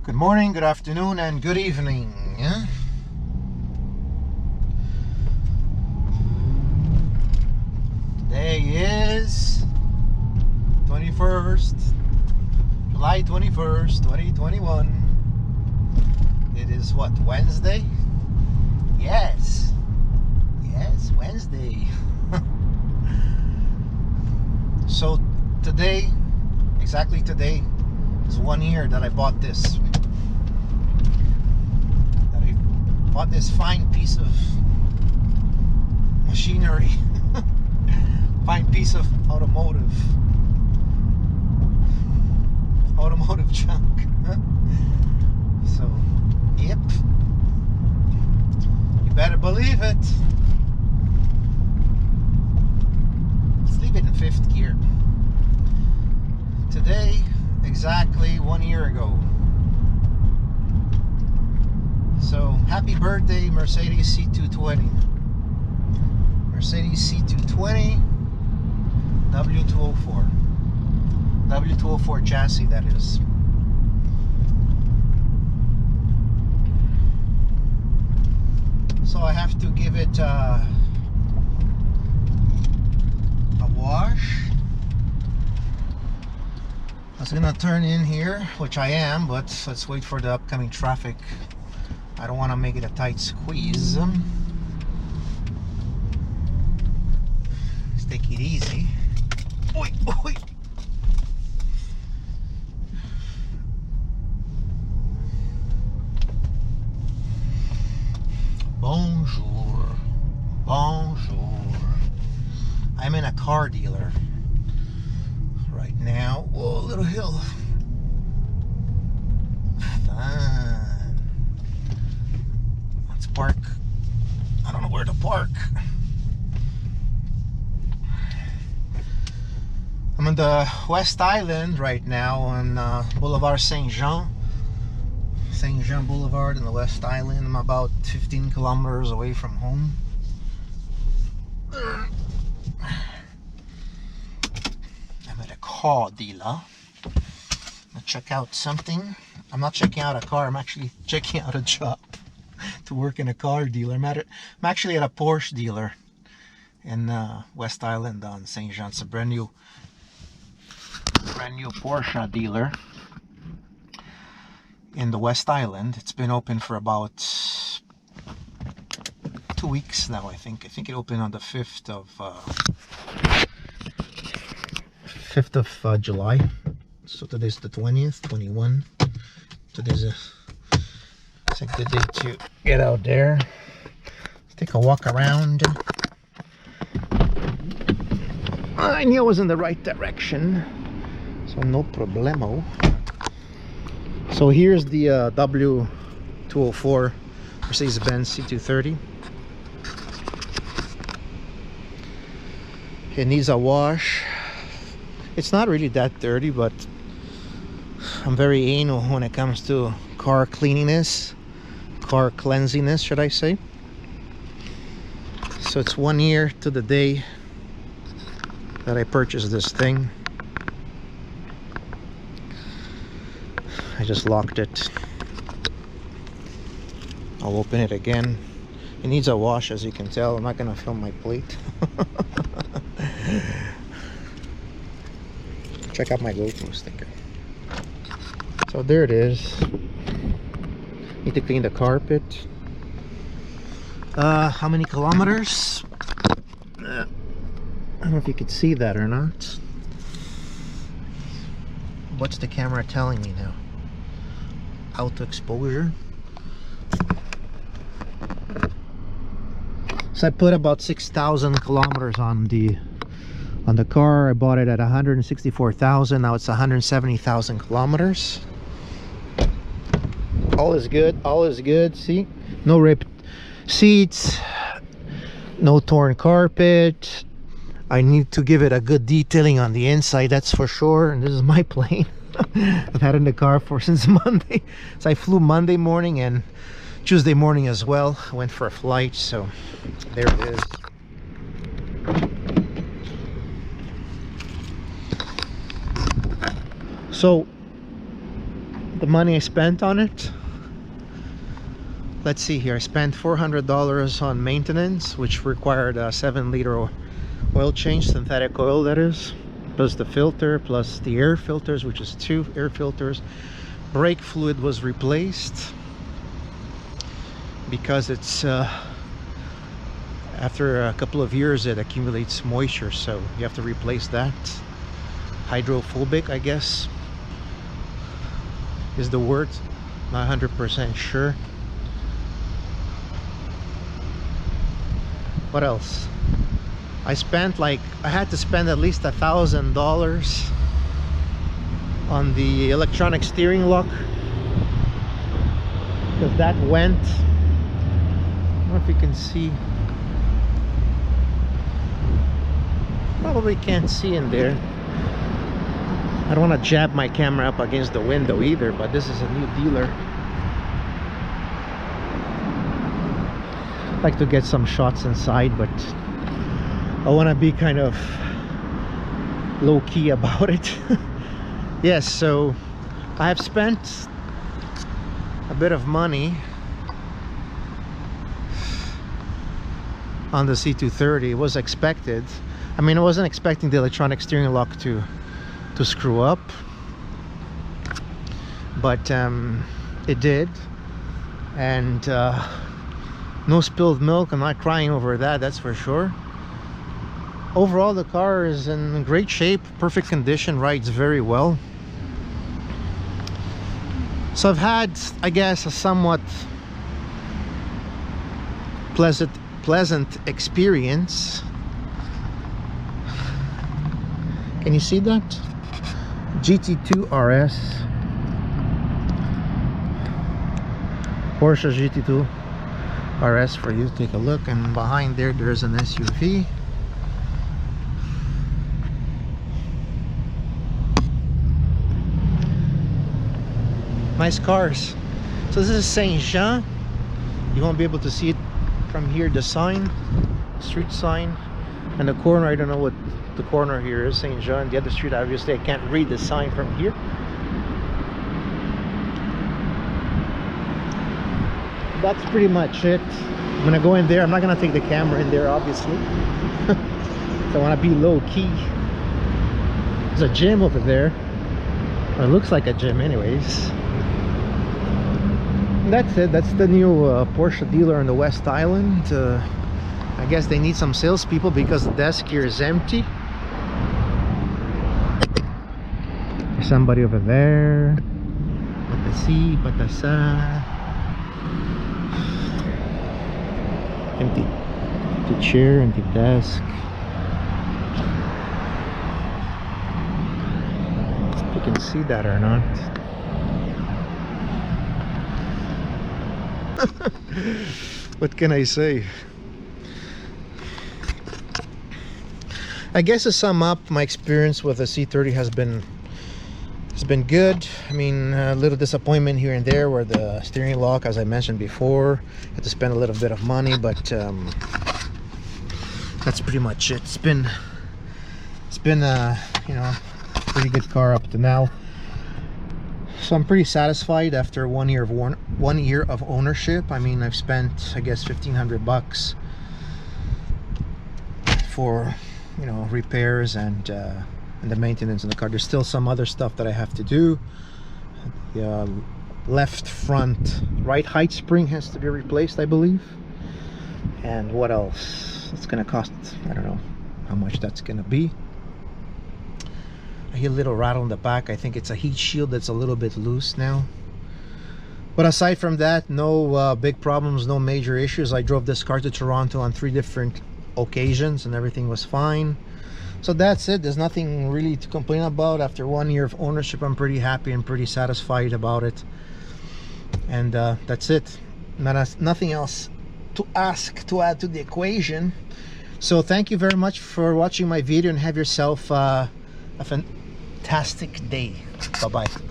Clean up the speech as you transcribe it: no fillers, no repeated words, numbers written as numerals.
Good morning, good afternoon, and good evening. Today is 21st, July 21st, 2021. It is what, Wednesday? Yes, Wednesday. So today, exactly today, is 1 year that I bought this. Bought this fine piece of machinery. Fine piece of automotive junk. So, yep, you better believe it. Let's leave it in 5th gear. Today, exactly 1 year ago. So, happy birthday, Mercedes C220. Mercedes C220 W204. W204 chassis, that is. So I have to give it a wash. I was gonna turn in here, which I am, but let's wait for the upcoming traffic. I don't want to make it a tight squeeze. Let's take it easy. Oi, oi. Bonjour. Bonjour. I'm in a car dealer right now. Whoa, little hill. Fun. Let's park. I don't know where to park. I'm on the West Island right now on Boulevard Saint-Jean. Saint-Jean Boulevard in the West Island. I'm about 15 kilometers away from home. I'm at a car dealer. I'm gonna check out something. I'm not checking out a car, I'm actually checking out a job to work in a car dealer. I'm actually at a Porsche dealer in West Island on Saint-Jean. It's a brand new Porsche dealer in the West Island. It's been open for about 2 weeks now, I think. I think it opened on the 5th of July. So today's the 20th, 21. Today's a good day to get out there. Let's take a walk around. I knew I was in the right direction, so no problemo. So here's the W204 Mercedes-Benz C230. It needs a wash. It's not really that dirty, but I'm very anal when it comes to car cleanliness, car cleansiness, should I say. So it's 1 year to the day that I purchased this thing. I just locked it. I'll open it again. It needs a wash, as you can tell. I'm not gonna film my plate. Check out my GoPro sticker. So there it is. Need to clean the carpet. How many kilometers? I don't know if you could see that or not. What's the camera telling me now? Auto exposure. So I put about 6,000 kilometers on the car. I bought it at 164,000. Now it's 170,000 kilometers. All is good. All is good. See, no ripped seats, no torn carpet. I need to give it a good detailing on the inside, that's for sure. And this is my plane. I've had it in the car since Monday. So I flew Monday morning and Tuesday morning as well. I went for a flight, so there it is. So the money I spent on it. Let's see here. I spent $400 on maintenance, which required a 7-liter oil change, synthetic oil that is, plus the filter, plus the air filters, which is 2 air filters. Brake fluid was replaced because it's after a couple of years it accumulates moisture, so you have to replace that. Hydrophobic, I guess is the word, not 100% sure. What else? I had to spend at least $1,000 on the electronic steering lock, because that went. I don't know if you can see. Probably can't see in there. I don't want to jab my camera up against the window either, but this is a new dealer. I'd like to get some shots inside, but I want to be kind of low-key about it. Yes, so I have spent a bit of money on the C230. It was expected. I mean, I wasn't expecting the electronic steering lock to screw up, but it did. And no spilled milk. I'm not crying over that, that's for sure. Overall, the car is in great shape, perfect condition, rides very well. So I've had, I guess, a somewhat pleasant experience. Can you see that? GT2 RS, Porsche GT2 RS for you to take a look. And behind there's an SUV. Nice cars. So this is Saint Jean. You won't be able to see it from here, the sign, street sign, and the corner. I don't know what the corner here is. Saint Jean. The other street, obviously I can't read the sign from here. That's pretty much it. I'm gonna go in there. I'm not gonna take the camera in there, obviously. So I want to be low key. There's a gym over there, or it looks like a gym anyways. And that's it. That's the new Porsche dealer on the West Island. I guess they need some salespeople because the desk here is empty. There's somebody over there. Patasi, patasa. Empty chair, empty desk. If you can see that or not. What can I say? I guess to sum up, my experience with the C30 has been good. I mean, a little disappointment here and there where the steering lock, as I mentioned before, had to spend a little bit of money, but that's pretty much it. It's been you know, pretty good car up to now. So I'm pretty satisfied after 1 year of ownership. I mean, I've spent, I guess, $1,500 for, you know, repairs and the maintenance of the car. There's still some other stuff that I have to do. The left front right height spring has to be replaced, I believe. And what else? It's gonna cost, I don't know how much that's gonna be. I hear a little rattle in the back. I think it's a heat shield that's a little bit loose now. But aside from that, no big problems, no major issues. I drove this car to Toronto on 3 different occasions and everything was fine. So that's it. There's nothing really to complain about. After 1 year of ownership, I'm pretty happy and pretty satisfied about it. And that's it. Nothing else to add to the equation. So thank you very much for watching my video, and have yourself a fantastic day. Bye bye.